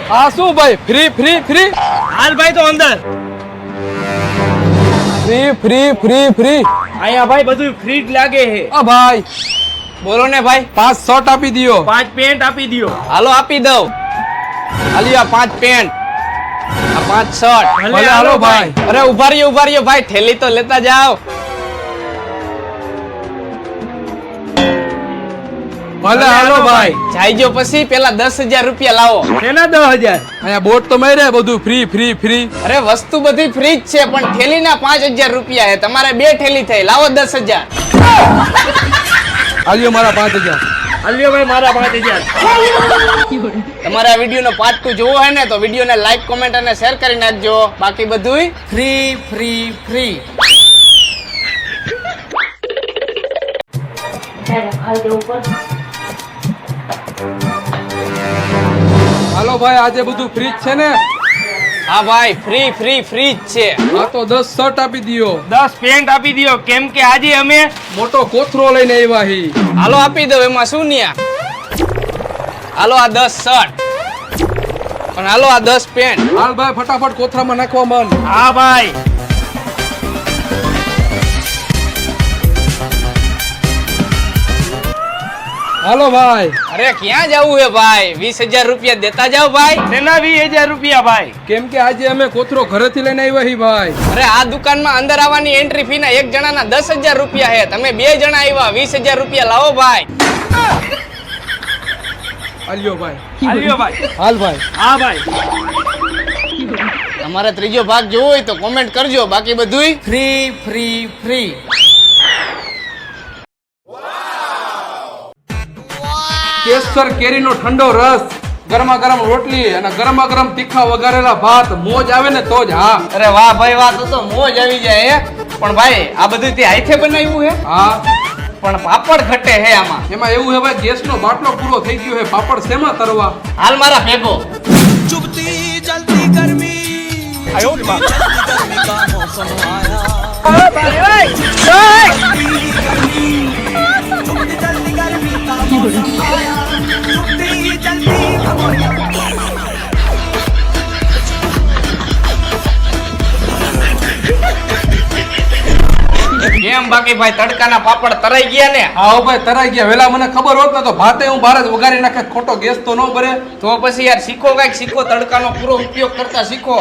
હા શું ભાઈ ફ્રી ફ્રી ફ્રી હાલ ભાઈ તો અંદર ફ્રી ફ્રી ફ્રી ફ્રી અહીંયા ભાઈ બધું ફ્રી જ લાગે છે. આ ભાઈ બોલો ને ભાઈ 5 શર્ટ આપી દિયો 5 પેન્ટ આપી દો. હાલો આપી દઉં હાલી આ 5 પેન્ટ આ 5 શર્ટ ભલે હાલો ભાઈ અરે ઉભા રહ્યો ભાઈ થેલી તો લેતા જાઓ ભલે હાલો ભાઈ જાઈજો પછી પેલા 10,000 રૂપિયા લાવો એના 10,000 અહીંયા બોટ તો માર્યા બધું ફ્રી ફ્રી ફ્રી અરે વસ્તુ બધી ફ્રી જ છે પણ થેલીના 5,000 રૂપિયા છે તમારે 2 થેલી થઈ લાવો 10,000 આલ્યો મારા 5,000 હાલ્યો ભાઈ મારા 5,000 તમારે આ વિડીયોનો પાર્ટ 2 જોવો હોય ને તો વિડીયોને લાઈક કોમેન્ટ અને શેર કરી નાખજો બાકી બધુંય ફ્રી ફ્રી ફ્રી હાલો ભાઈ આજે બધું ફ્રી જ છે ને હા ભાઈ ફ્રી ફ્રી ફ્રી જ છે આ તો 10 શર્ટ આપી દિયો 10 પેન્ટ આપી દો કેમ કે આજે અમે મોટો કોથરો લઈને આવ્યા હી હાલો આપી દો એમાં શું ન્યા હાલો આ 10 શર્ટ પણ હાલો આ 10 પેન્ટ હાલ ભાઈ ફટાફટ કોથરામાં નાખવા મન હા ભાઈ હાલો ભાઈ અરે ક્યાં જવું હે ભાઈ 20,000 રૂપિયા દેતા જાઓ ભાઈ તેના 20,000 રૂપિયા ભાઈ કેમ કે આજે અમે કોથરો ઘરેથી લઈને આવ્યા હી ભાઈ અરે આ દુકાનમાં અંદર આવવાની એન્ટ્રી ફી ના એક જણાના 10,000 રૂપિયા હે તમે 2 જણા આવ્યા 20,000 રૂપિયા લાવો ભાઈ આલ્યો ભાઈ હાલ્યો ભાઈ હાલ ભાઈ હા ભાઈ તમારે ત્રીજો ભાગ જોવો હોય તો કોમેન્ટ કરજો બાકી બધુંય ફ્રી ફ્રી ફ્રી કેસર કેરીનો ઠંડો રસ ગરમા ગરમ રોટલી અને ગરમા ગરમ તીખા વઘારેલા ભાત મોજ આવે ને તો જ હા અરે વાહ ભાઈ વાહ તો મોજ આવી જાય હે પણ ભાઈ આ બધું તે હાથે બનાવ્યું હે હા પણ પાપડ ઘટે હે આમાં એમાં એવું હે ભાઈ ગેસનો બાટલો પૂરો થઈ ગયો હે પાપડ શેમાં તરવા હાલ મારા ભેગો चुभती जलती गर्मी जलती गर्मी का मौसम आया चुभती जलती गर्मी का मौसम आया चुभती जलती કેમ બાકી ભાઈ તડકાના પાપડ તરાઈ ગયા ને હા ભાઈ તરાઈ ગયા વેલા મને ખબર હોત ને તો ભાતે હું બહાર જ વઘારી નાખે ખોટો ગેસ તો ન ભરે તો પછી યાર શીખો કઈક શીખો તડકાનો પૂરો ઉપયોગ કરતા શીખો